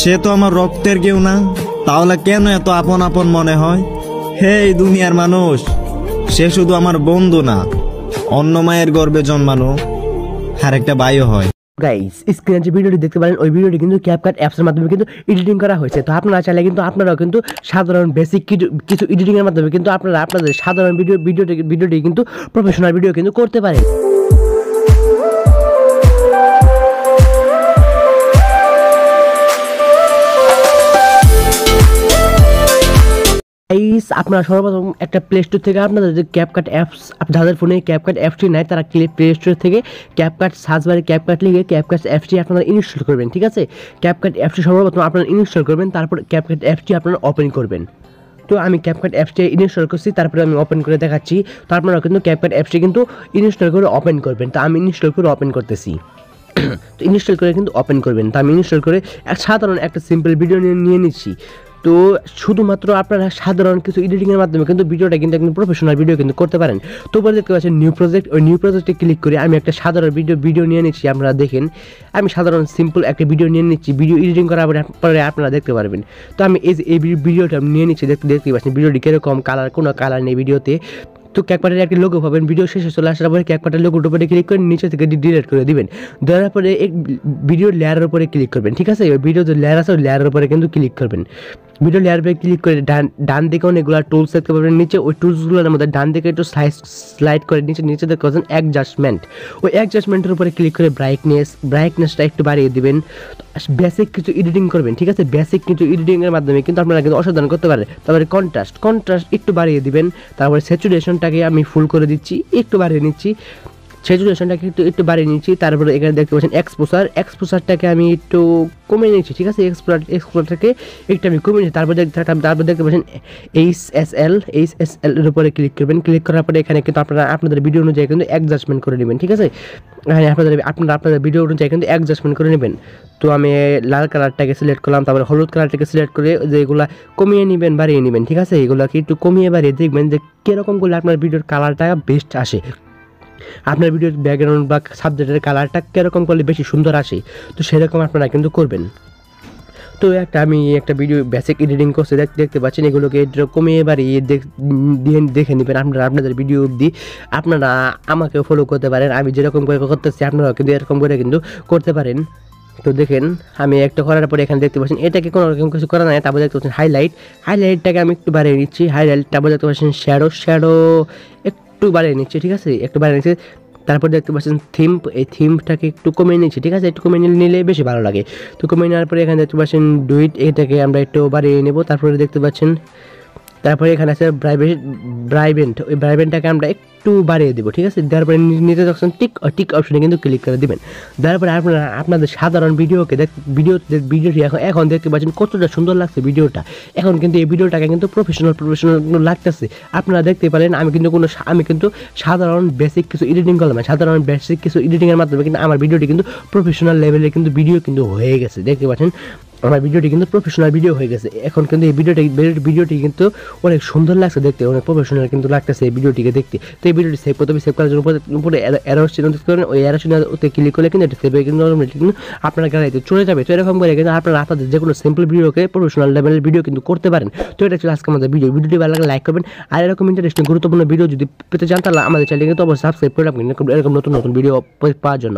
সে তো আমার রক্তের কেউ না, তাহলে কেন এত আপন আপন মনে হয়? হে দুনিয়ার মানুষ, সে শুধু আমার বন্ধু না, অন্য মায়ের গর্ভে জন্মানো আর একটা ভাইও হয়। গাইস, স্ক্রিনে যে ভিডিওটি দেখতে পারেন ওই ভিডিওটি কিন্তু ক্যাপকাট অ্যাপসের মাধ্যমে কিন্তু এডিটিং করা হয়েছে। তো আপনারা চাইলে কিন্তু আপনারাও কিন্তু সাধারণ বেসিক কিছু এডিটিং এর মাধ্যমে কিন্তু আপনারা আপনাদের সাধারণ ভিডিওটি কিন্তু প্রফেশনাল ভিডিও কিন্তু করতে পারেন। আপনারা সর্বপ্রথম একটা প্লে স্টোর থেকে আপনাদের যে ক্যাপকাট অ্যাপস, যাদের ফোনে ক্যাপকাট অ্যাপসটি নেয় তারা প্লে স্টোর থেকে ক্যাপকাট সার্চ বারে ক্যাপকাট লিখে ক্যাপকাট অ্যাপসটি আপনারা ইনস্টল করবেন। ঠিক আছে, ক্যাপকাট অ্যাপসটি সর্বপ্রথম আপনারা ইনস্টল করবেন, তারপর ক্যাপকাট অ্যাপসটি আপনারা ওপেন করবেন। তো আমি ক্যাপকাট অ্যাপসটি ইনস্টল করছি, তারপরে আমি ওপেন করে দেখাচ্ছি। তো আপনারা কিন্তু ক্যাপকাট অ্যাপসটি কিন্তু ইনস্টল করে ওপেন করবেন। তো আমি ইনস্টল করে ওপেন করতেছি। তো ইনস্টল করে কিন্তু ওপেন করবেন। তো আমি ইনস্টল করে সাধারণ একটা সিম্পল ভিডিও নিয়ে নিচ্ছি। তো শুধুমাত্র আপনারা সাধারণ কিছু এডিটিংয়ের মাধ্যমে কিন্তু ভিডিওটা কিন্তু একদম প্রফেশনাল ভিডিও কিন্তু করতে পারেন। তো পরে দেখতে পাচ্ছেন নিউ প্রজেক্ট, ওই নিউ প্রজেক্টে ক্লিক করে আমি একটা সাধারণ ভিডিও নিয়ে নিচ্ছি। আপনারা দেখেন আমি সাধারণ সিম্পল একটা ভিডিও নিয়ে নিচ্ছি। ভিডিও এডিটিং করার পরে আপনারা দেখতে পারবেন। তো আমি এই ভিডিওটা নিয়ে নিচ্ছি, দেখতে পাচ্ছেন ভিডিওটি কীরকম কালার, কোনো কালার নেই ভিডিওতে। তো ক্যাপকাটের একটা লোগো পাবেন, ভিডিও শেষে চলে আসার পরে ক্যাপকাটের লোগোর উপরে ক্লিক করে নিচে থেকে ডিলিট করে দিবেন। দেওয়ার পরে এক ভিডিও লেয়ারের উপরে ক্লিক করবেন। ঠিক আছে, ওই ভিডিও যে লেয়ার আছে ওই লেয়ারের উপরে কিন্তু ক্লিক করবেন। ভিডিও লেয়ার উপরে ক্লিক করে ডান দিকে অনেকগুলো টুলস দেখতে পাবেন। নিচে ওই টুলসগুলোর মধ্যে ডান দিকে একটু স্লাইড করে নিচে দেখতে পাচ্ছেন অ্যাডজাস্টমেন্ট, ওই অ্যাডজাস্টমেন্টের উপরে ক্লিক করে ব্রাইটনেসটা একটু বাড়িয়ে দিবেন। বেসিক কিছু এডিটিং করবেন। ঠিক আছে, বেসিক কিছু এডিটিংয়ের মাধ্যমে কিন্তু আপনারা কিন্তু অসাধারণ করতে পারেন। তারপরে কন্ট্রাস্ট একটু বাড়িয়ে দিবেন। তারপরে স্যাচুরেশনটাকে আমি ফুল করে দিচ্ছি, একটু বাড়িয়ে নিচ্ছি। স্যাচুরেশনটাকে একটু বাড়িয়ে নিচ্ছি। তারপরে এখানে দেখতে পাচ্ছেন এক্সপোজারটাকে আমি একটু কমিয়ে নিচ্ছি। ঠিক আছে, এক্সপোজারটাকে একটু আমি কমিয়ে নিচ্ছি। তারপর দেখতে পাচ্ছেন এইচএসএল এর উপরে ক্লিক করবেন। ক্লিক করার পরে এখানে কিন্তু আপনারা আপনাদের ভিডিও অনুযায়ী কিন্তু অ্যাডজাস্টমেন্ট করে নেবেন। ঠিক আছে, এখানে আপনাদের ভিডিও অনুযায়ী কিন্তু অ্যাডজাস্টমেন্ট করে নেবেন। তো আমি লাল কালারটাকে সিলেক্ট করলাম, তারপরে হলুদ কালারটাকে সিলেক্ট করে যেগুলো কমিয়ে নেবেন, বাড়িয়ে নেবেন। ঠিক আছে, এগুলোকে একটু কমিয়ে বাড়িয়ে দেখবেন যে কীরকম করলে আপনার ভিডিওর কালারটা বেস্ট আসে, আপনার ভিডিওর ব্যাকগ্রাউন্ড বা সাবজেক্টের কালারটা কীরকম করলে বেশি সুন্দর আসে। তো সেরকম আপনারা কিন্তু করবেন। তো আমি একটা ভিডিও বেসিক এডিটিং করতে দেখতে পাচ্ছেন, এগুলোকে কমিয়ে বাড়িয়ে দেখে নেবেন। আপনাদের ভিডিও অবধি আপনারা আমাকেও ফলো করতে পারেন। আমি যেরকম করে করতেছি আপনারাও কিন্তু এরকম করে কিন্তু করতে পারেন। তো দেখেন আমি একটা করার পরে এখানে দেখতে পাচ্ছেন এটাকে কোনো রকম কিছু করা নাই। তারপর দেখতে পাচ্ছেন হাইলাইটটাকে আমি একটু বাড়িয়ে নিচ্ছি। তারপর দেখতে পাচ্ছেন শ্যাডো একটু বাড়িয়ে নিচ্ছি। ঠিক আছে, একটু বাড়িয়ে নিচ্ছি। তারপর দেখতে পাচ্ছেন এই থিমটাকে একটু কমিয়ে নিচ্ছি। ঠিক আছে, একটু কমিয়ে নিলে বেশি ভালো লাগে। তো কমিয়ে নেওয়ার পরে এখানে দেখতে পাচ্ছেন এটাকে আমরা একটু বাড়িয়ে নেব। তারপরে দেখতে পাচ্ছেন তারপরে এখানে আছে ব্রাইবেন্ট, ওই ব্রাইবেন্টটাকে আমরা একটু বাড়িয়ে দেবো। ঠিক আছে, দেওয়ার পরে নিচে দেখছেন টিক অপশনে কিন্তু ক্লিক করে দেবেন। দেওয়ার পরে আপনারা আপনাদের সাধারণ ভিডিওটি এখন দেখতে পাচ্ছেন কতটা সুন্দর লাগছে ভিডিওটা। এখন কিন্তু এই ভিডিওটাকে কিন্তু প্রফেশনাল লাগতেছে। আপনারা দেখতে পারেন আমি কিন্তু সাধারণ বেসিক কিছু এডিটিং করলাম। সাধারণ বেসিক কিছু এডিটিংয়ের মাধ্যমে কিন্তু আমার ভিডিওটি কিন্তু প্রফেশনাল লেভেলের কিন্তু ভিডিও কিন্তু হয়ে গেছে। দেখতে পাচ্ছেন আমার ভিডিওটি কিন্তু প্রফেশনাল ভিডিও হয়ে গেছে। এখন কিন্তু এই ভিডিওটি কিন্তু অনেক সুন্দর লাগছে দেখতে, অনেক প্রফেশনাল কিন্তু লাগতেছে এই ভিডিওটিকে দেখতে। তো এই ভিডিওটি সেভ করার জন্য উপরে অ্যারো চিহ্ন করেন, ওই অ্যারো চিহ্নতে ক্লিক করলে কিন্তু এটা সেভ হয়ে কিন্তু আপনার গ্যালারিতে চলে যাবে। তো এরকম করে কিন্তু আপনারা আপনাদের যে কোনো সিম্পল ভিডিওকে প্রফেশনাল লেভেলের ভিডিও কিন্তু করতে পারেন। তো এটা ছিল আজকে আমাদের ভিডিওটি ভালো লাগলে লাইক করবেন। আর এরকম ইন্টারেস্টিং গুরুত্বপূর্ণ ভিডিও যদি পেতে চান তাহলে আমাদের চ্যানেলকে তো অবশ্যই সাবস্ক্রাইব করে রাখবেন এরকম নতুন ভিডিও পাওয়ার জন্য।